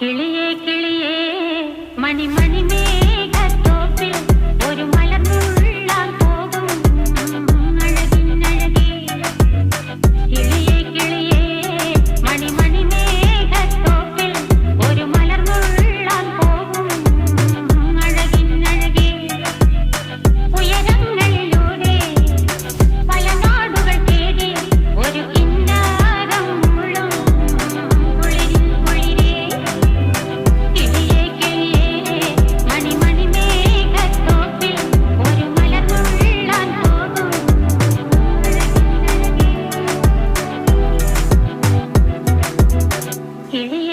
കിളിയേ കിളിയേ മണിമണി മേഘത്തോപ്പിൽ ഒരു മലർന്നുള്ളാൻ പോകും അഴകിനഴകേ. കിളിയേ കിളിയേ മണിമണി മേഘത്തോപ്പിൽ ഒരു മലർന്നുള്ളാൻ പോകും അഴകിനഴകേ. ഉയരങ്ങളിലൂടെ പല നാടുകൾ തേടി ഒരു കിന്നാരം മുഴും കുളിരിൻ കുളിരേ. കിളിയേ കിളിയേ മണിമണി മേഘത്തോപ്പിൽ ഒരു മലർന്നുള്ളാൻ പോകും അഴകിനഴകേ. കിളിയേ